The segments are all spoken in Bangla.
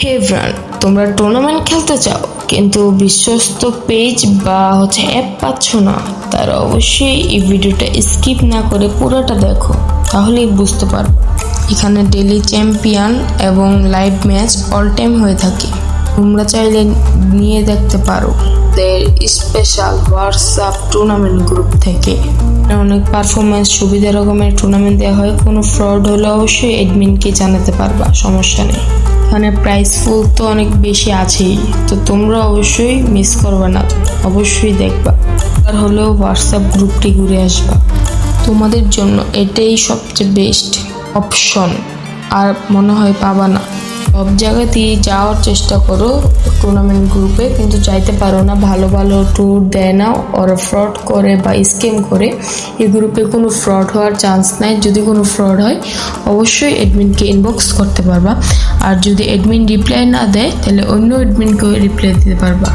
হে ফ্রেন্ড, তোমরা টুর্নামেন্ট খেলতে চাও কিন্তু বিশ্বস্ত পেজ বা অ্যাপ পাচ্ছ না, তারা অবশ্যই এই ভিডিওটা স্কিপ না করে পুরোটা দেখো, তাহলেই বুঝতে পারবে। এখানে ডেইলি চ্যাম্পিয়ন এবং লাইভ ম্যাচ অল টাইম হয়ে থাকে। তোমরা চাইলে নিয়ে দেখতে পারো স্পেশাল হোয়াটসঅ্যাপ টুর্নামেন্ট গ্রুপ থেকে। অনেক পারফরমেন্স সুবিধা রকমের টুর্নামেন্ট দেওয়া হয়। কোনো ফ্রড হলে অবশ্যই অ্যাডমিনকে জানাতে পারবা, সমস্যা নেই। এখানে প্রাইস ফুল তো অনেক বেশি আছেই, তো তোমরা অবশ্যই মিস করবে না, অবশ্যই দেখবা। আর হলেও হোয়াটসঅ্যাপ গ্রুপটি ঘুরে আসবা, তোমাদের জন্য এটাই সবচেয়ে বেস্ট অপশন। আর মনে হয় পাবা না। সব জায়গাতেই যাওয়ার চেষ্টা করো টুর্নামেন্ট গ্রুপে, কিন্তু যাইতে পারো না, ভালো ভালো ট্যুর দেয় না, ওরা ফ্রড করে বা স্ক্যাম করে। এই গ্রুপে কোনো ফ্রড হওয়ার চান্স নাই। যদি কোনো ফ্রড হয় অবশ্যই অ্যাডমিনকে ইনবক্স করতে পারবা। আর যদি অ্যাডমিন রিপ্লাই না দেয় তাহলে অন্য অ্যাডমিনকে রিপ্লাই দিতে পারবা।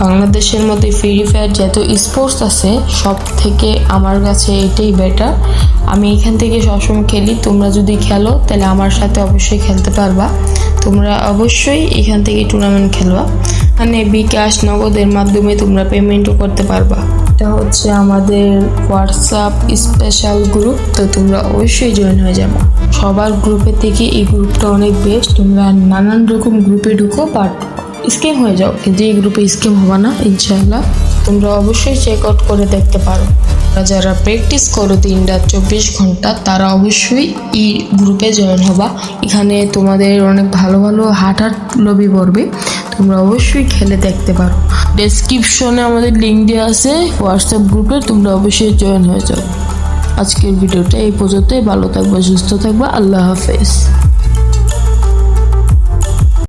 বাংলাদেশের মধ্যে ফ্রি ফায়ার যত স্পোর্টস আছে সব থেকে আমার কাছে এটাই বেটার। আমি এখান থেকে সবসময় খেলি। তোমরা যদি খেলো তাহলে আমার সাথে অবশ্যই খেলতে পারবা। তোমরা অবশ্যই এখান থেকে টুর্নামেন্ট খেলবা। মানে বিকাশ নগদের মাধ্যমে তোমরা পেমেন্টও করতে পারবা। এটা আমাদের হোয়াটসঅ্যাপ স্পেশাল গ্রুপ, তো তোমরা অবশ্যই জয়েন হয়ে যাবে। সবার গ্রুপের থেকে এই গ্রুপটা অনেক বেস্ট। তোমরা নানান রকম গ্রুপে ঢুকো, বাট স্ক্যাম হয়ে যাও, কিন্তু এই গ্রুপে স্ক্যাম হবে না ইনশাআল্লাহ। তোমরা অবশ্যই চেক আউট করে দেখতে পারো। যারা প্র্যাকটিস করো 3-24 ঘন্টা, তারা অবশ্যই এই গ্রুপে জয়েন হবা। এখানে তোমাদের অনেক ভালো ভালো হাঁটার লবি পড়বে, তোমরা অবশ্যই খেলে দেখতে পারো। ডেসক্রিপশনে আমাদের লিঙ্ক দেওয়া আছে হোয়াটসঅ্যাপ গ্রুপে, তোমরা অবশ্যই জয়েন হয়ে যাও। আজকের ভিডিওটা এই পর্যন্তই। ভালো থাকবা, সুস্থ থাকবা, আল্লাহ হাফেজ।